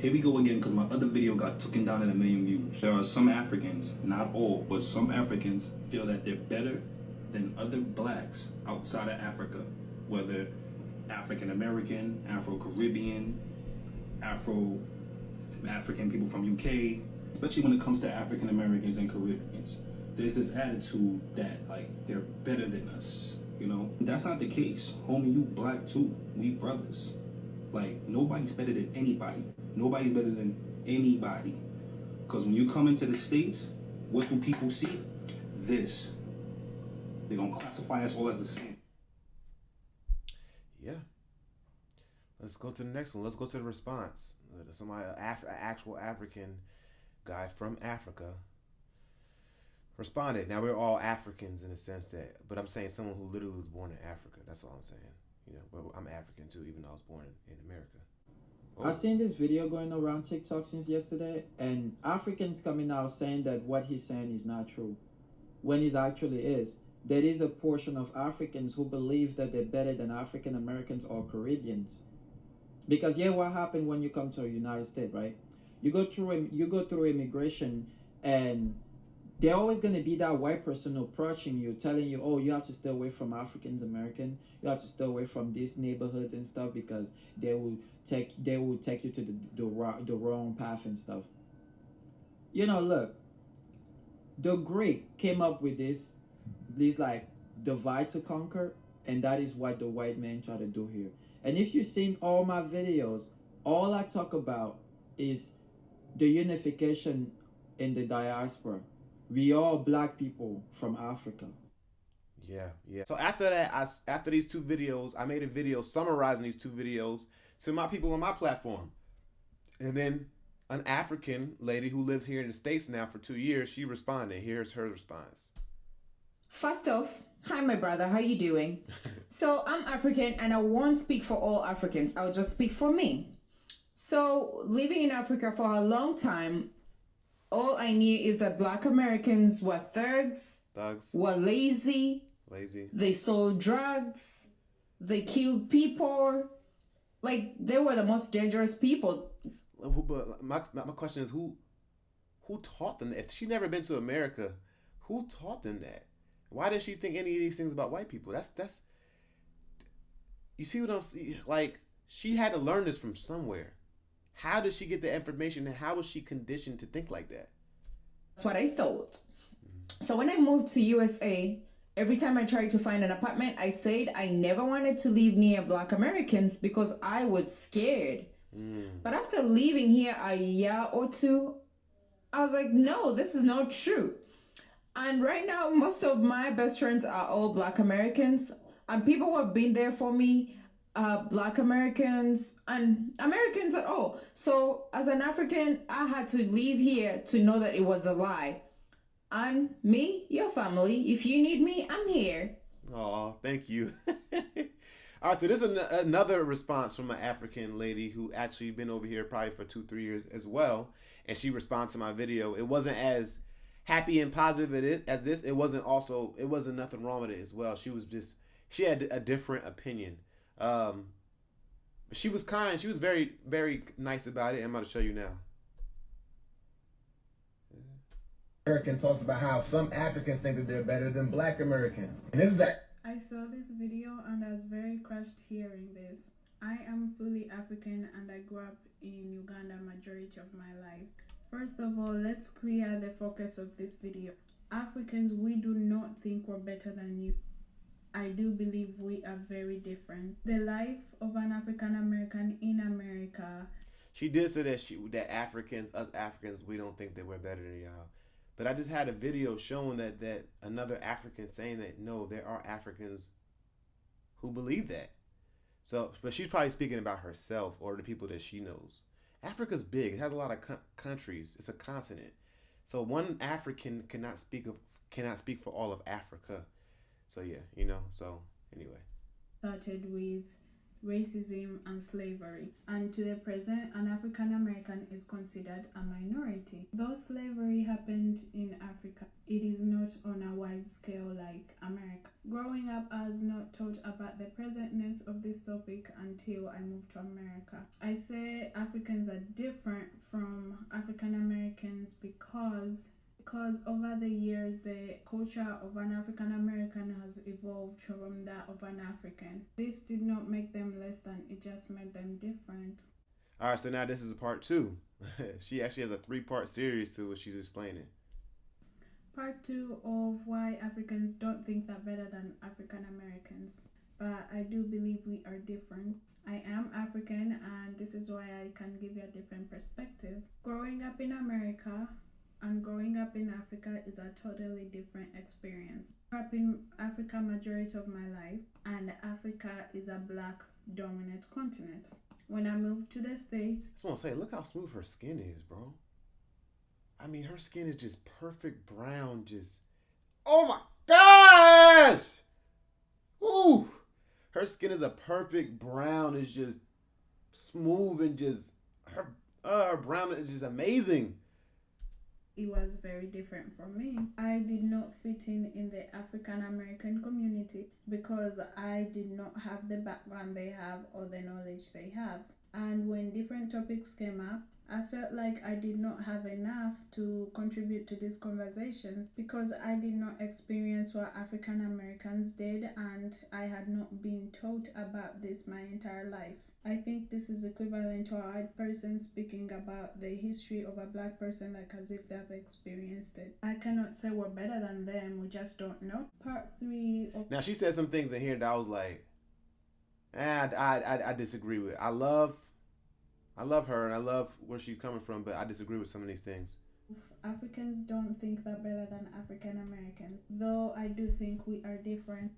here we go again because my other video got taken down in 1 million views. There are some Africans, not all, but some Africans feel that they're better than other blacks outside of Africa, whether African American, Afro-Caribbean, African people from UK, especially when it comes to African Americans and Caribbeans. There's this attitude that like they're better than us, you know? That's not the case. Homie, you black too. We brothers. Like, nobody's better than anybody. Nobody's better than anybody. Because when you come into the States, what do people see? This. They're going to classify us all as the same. Yeah. Let's go to the next one. Let's go to the response. Somebody, actual African guy from Africa responded. Now, we're all Africans in the sense that, but I'm saying someone who literally was born in Africa. That's all I'm saying. You know, well, I'm African too, even though I was born in America. Oh. I've seen this video going around TikTok since yesterday, and Africans coming out saying that what he's saying is not true, when it actually is. There is a portion of Africans who believe that they're better than African Americans or Caribbeans. Because yeah, what happened when you come to the United States, right? You go through immigration, and they're always going to be that white person approaching you, telling you, oh, you have to stay away from Africans American. You have to stay away from these neighborhoods and stuff because they will take you to the wrong path and stuff. You know, look, the Greek came up with this like divide to conquer, and that is what the white man try to do here. And if you've seen all my videos, all I talk about is the unification in the diaspora. We all black people from Africa. Yeah. So after that, after these two videos, I made a video summarizing these two videos to my people on my platform. And then an African lady who lives here in the States now for 2 years, she responded. Here's her response. First off, hi my brother, how you doing? So I'm African and I won't speak for all Africans. I'll just speak for me. So living in Africa for a long time, all I knew is that black Americans were thugs, were lazy, they sold drugs, they killed people. Like, they were the most dangerous people. But my question is, who taught them that? If she never been to America, who taught them that? Why did she think any of these things about white people? That's you see what I'm saying? Like, she had to learn this from somewhere. How did she get the information, and how was she conditioned to think like that? That's what I thought. So when I moved to USA, every time I tried to find an apartment, I said I never wanted to live near black Americans because I was scared. But after leaving here a year or two, I was like, no, this is not true. And right now, most of my best friends are all black Americans, and people who have been there for me, black Americans and Americans at all. So as an African, I had to leave here to know that it was a lie. And me, your family, if you need me, I'm here. Oh, thank you. All right, so this is another response from an African lady who actually been over here probably for 2-3 years as well. And she responds to my video. It wasn't as happy and positive as this. It wasn't nothing wrong with it as well. She had a different opinion. She was kind. She was very, very nice about it. I'm going to show you now. American talks about how some Africans think that they're better than black Americans. And this is that. I saw this video and I was very crushed hearing this. I am fully African and I grew up in Uganda majority of my life. First of all, let's clear the focus of this video. Africans, we do not think we're better than you. I do believe we are very different. The life of an African American in America. She did say that us Africans, we don't think that we're better than y'all. But I just had a video showing that another African saying that no, there are Africans who believe that. So, but she's probably speaking about herself or the people that she knows. Africa's big. It has a lot of countries. It's a continent. So one African cannot speak for all of Africa. So yeah, so anyway. Started with racism, and slavery. And to the present, an African American is considered a minority. Though slavery happened in Africa, it is not on a wide scale like America. Growing up, I was not taught about the presentness of this topic until I moved to America. I say Africans are different from African Americans because over the years the culture of an African American has evolved from that of an African. This did not make them less than, it just made them different. All right, so now this is part 2. She actually has a 3-part series to what she's explaining. Part 2 of why Africans don't think they're better than African Americans. But I do believe we are different. I am African, and this is why I can give you a different perspective. Growing up in America and growing up in Africa is a totally different experience. I grew up in Africa majority of my life, and Africa is a black dominant continent. When I moved to the States, I just want to say, look how smooth her skin is, bro. I mean, her skin is just perfect brown, just, oh my gosh! Ooh! Her skin is a perfect brown, it's just smooth and just, her brown is just amazing. it was very different from me. I did not fit in the African American community because I did not have the background they have or the knowledge they have. And when different topics came up, I felt like I did not have enough to contribute to these conversations because I did not experience what African Americans did, and I had not been taught about this my entire life. I think this is equivalent to a white person speaking about the history of a black person like as if they have experienced it. I cannot say we're better than them, we just don't know. Part 3 of... Now, she said some things in here that I was like, I disagree with. I love her and I love where she's coming from, but I disagree with some of these things. Africans don't think they're better than African Americans, though I do think we are different.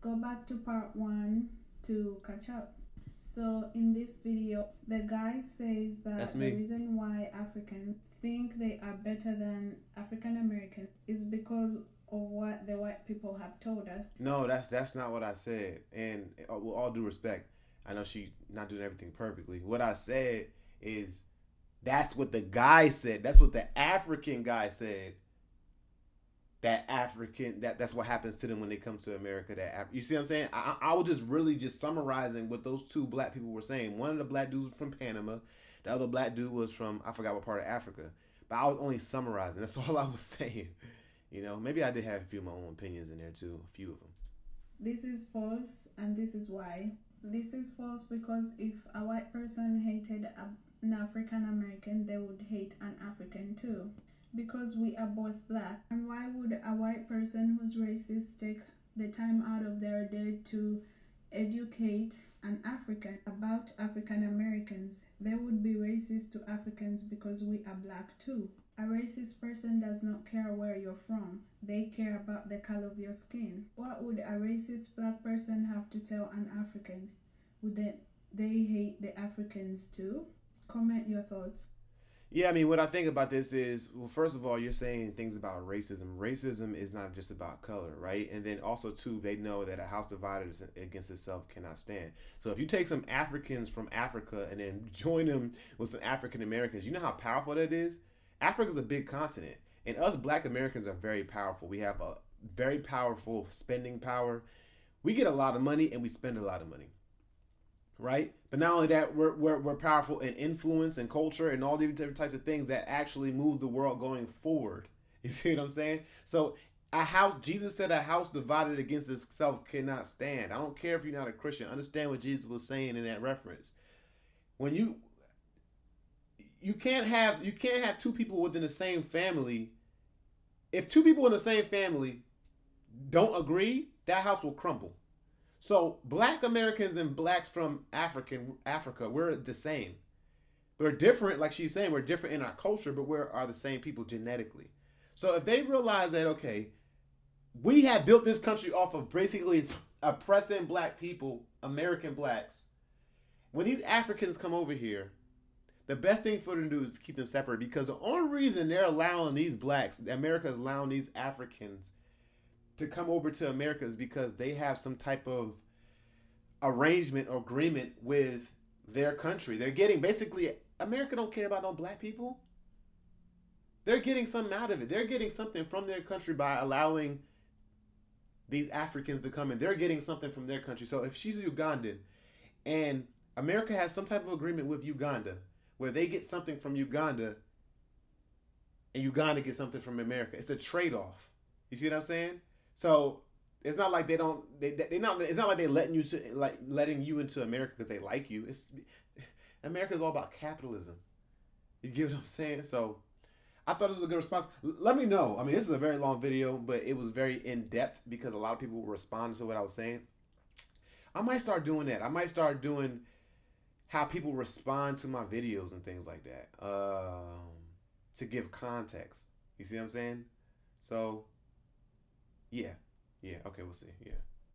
Go back to part 1 to catch up. So in this video, the guy says that the reason why Africans think they are better than African Americans is because of what the white people have told us. No, that's not what I said. And with all due respect, I know she not doing everything perfectly. What I said is that's what the guy said. That's what the African guy said. That's what happens to them when they come to America. You see what I'm saying? I was just really just summarizing what those two black people were saying. One of the black dudes was from Panama. The other black dude was from, I forgot what part of Africa. But I was only summarizing. That's all I was saying. You know, maybe I did have a few of my own opinions in there too. A few of them. This is false, and this is why. This is false because if a white person hated an African American, they would hate an African too. Because we are both black. And why would a white person who's racist take the time out of their day to educate an African about African Americans? They would be racist to Africans because we are black too. A racist person does not care where you're from. They care about the color of your skin. What would a racist black person have to tell an African? Would they hate the Africans too? Comment your thoughts. Yeah, I mean, what I think about this is, well, first of all, you're saying things about racism. Racism is not just about color, right? And then also, too, they know that a house divided against itself cannot stand. So if you take some Africans from Africa and then join them with some African Americans, you know how powerful that is? Africa's a big continent, and us black Americans are very powerful. We have a very powerful spending power. We get a lot of money and we spend a lot of money. Right? But not only that, we're powerful in influence and culture and all these different types of things that actually move the world going forward. You see what I'm saying? So Jesus said a house divided against itself cannot stand. I don't care if you're not a Christian. Understand what Jesus was saying in that reference. When you can't have two people within the same family. If two people in the same family don't agree, that house will crumble. So black Americans and blacks from Africa, we're the same. We're different, like she's saying, we're different in our culture, but we are the same people genetically. So if they realize that, okay, we have built this country off of basically oppressing black people, American blacks. When these Africans come over here, the best thing for them to do is keep them separate, because the only reason they're allowing these blacks, America is allowing these Africans to come over to America is because they have some type of arrangement or agreement with their country. They're getting basically, America don't care about no black people. They're getting something out of it. They're getting something from their country by allowing these Africans to come in. They're getting something from their country. So if she's a Ugandan and America has some type of agreement with Uganda where they get something from Uganda and Uganda gets something from America, it's a trade-off. You see what I'm saying? So it's not like it's not like they're letting you into America because they like you. America's all about capitalism. You get what I'm saying? So I thought this was a good response. Let me know. I mean, this is a very long video, but it was very in-depth because a lot of people responded to what I was saying. I might start doing that. I might start doing how people respond to my videos and things like that to give context. You see what I'm saying? So, yeah. Okay, we'll see. Yeah.